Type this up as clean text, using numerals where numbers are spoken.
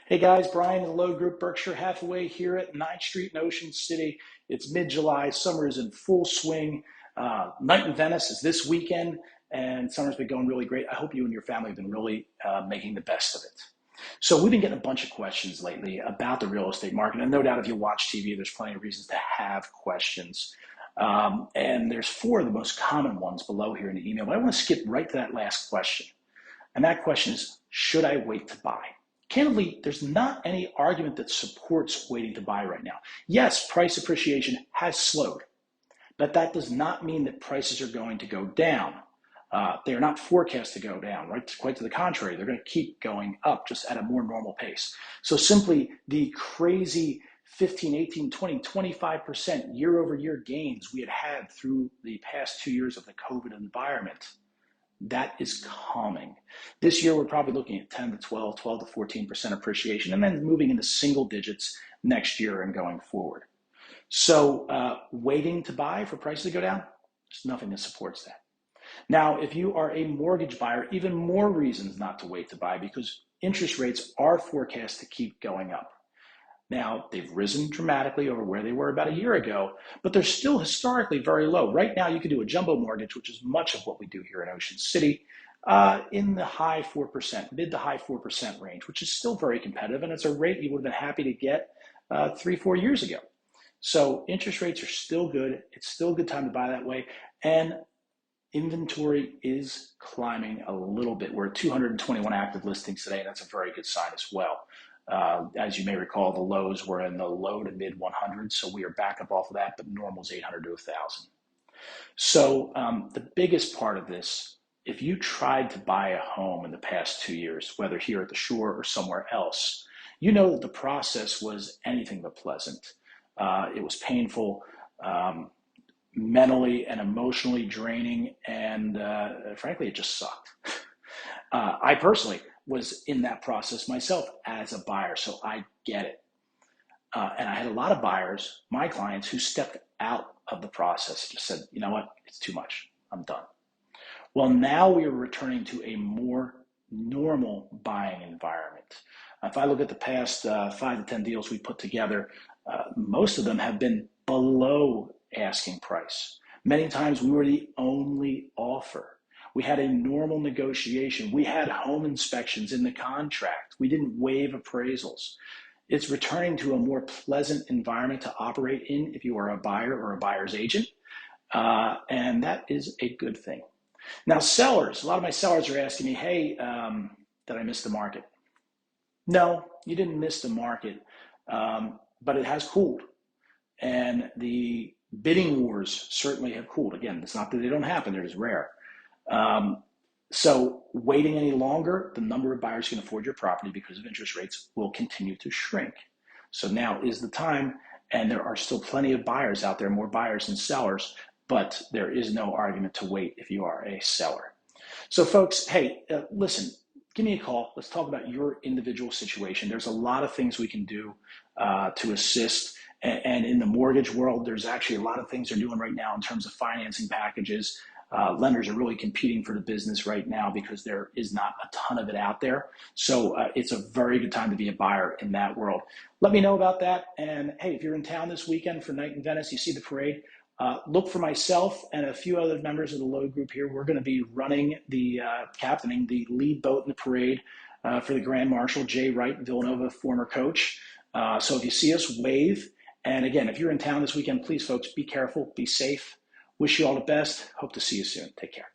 Hey guys, Brian and Lowe Group Berkshire Hathaway here at 9th Street in Ocean City. It's mid-July. Summer is in full swing. Night in Venice is this weekend, and summer's been going really great. I hope you and your family have been really making the best of it. So we've been getting a bunch of questions lately about the real estate market, and no doubt if you watch TV, there's plenty of reasons to have questions. And there's four of the most common ones below here in the email, but I want to skip right to that last question. And that question is, should I wait to buy? Candidly, there's not any argument that supports waiting to buy right now. Yes, price appreciation has slowed, but that does not mean that prices are going to go down. They are not forecast to go down, right? Quite to the contrary, they're going to keep going up just at a more normal pace. So simply the crazy 15, 18, 20, 25% year over year gains we had through the past 2 years of the COVID environment, that is calming. This year, we're probably looking at 10 to 12, 12 to 14% appreciation, and then moving into single digits next year and going forward. So waiting to buy for prices to go down, there's nothing that supports that. Now, if you are a mortgage buyer, even more reasons not to wait to buy because interest rates are forecast to keep going up. Now, they've risen dramatically over where they were about a year ago, but they're still historically very low. Right now, you can do a jumbo mortgage, which is much of what we do here in Ocean City, in the high 4%, mid to high 4% range, which is still very competitive, and it's a rate you would have been happy to get 3-4 years ago. So interest rates are still good. It's still a good time to buy that way, and inventory is climbing a little bit. We're at 221 active listings today, and that's a very good sign as well. As you may recall, the lows were in the low to mid 100s, so we are back up off of that, but normal is 800 to 1,000. So the biggest part of this, if you tried to buy a home in the past 2 years, whether here at the shore or somewhere else, you know that the process was anything but pleasant. It was painful, mentally and emotionally draining, and frankly, it just sucked. I personally was in that process myself as a buyer, so I get it. And I had a lot of buyers, my clients, who stepped out of the process, just said, you know what, it's too much, I'm done. Well, now we are returning to a more normal buying environment. If I look at the past 5 to 10 deals we put together, most of them have been below asking price. Many times we were the only offer. We had a normal negotiation. We had home inspections in the contract. We didn't waive appraisals. It's returning to a more pleasant environment to operate in if you are a buyer or a buyer's agent, and that is a good thing. Now, sellers, a lot of my sellers are asking me, hey, did I miss the market? No, you didn't miss the market, but it has cooled, and the bidding wars certainly have cooled. Again, it's not that they don't happen, they're just rare. So waiting any longer, the number of buyers who can afford your property because of interest rates will continue to shrink. So now is the time, and there are still plenty of buyers out there, more buyers than sellers, but there is no argument to wait if you are a seller. So folks, hey, listen, give me a call. Let's talk about your individual situation. There's a lot of things we can do to assist. And in the mortgage world, there's actually a lot of things they're doing right now in terms of financing packages. Lenders are really competing for the business right now because there is not a ton of it out there. So it's a very good time to be a buyer in that world. Let me know about that. And hey, if you're in town this weekend for Night in Venice, you see the parade, look for myself and a few other members of the Lowe Group here. We're going to be running captaining the lead boat in the parade for the Grand Marshal, Jay Wright, Villanova former coach. So if you see us, wave. And again, if you're in town this weekend, please, folks, be careful, be safe. Wish you all the best. Hope to see you soon. Take care.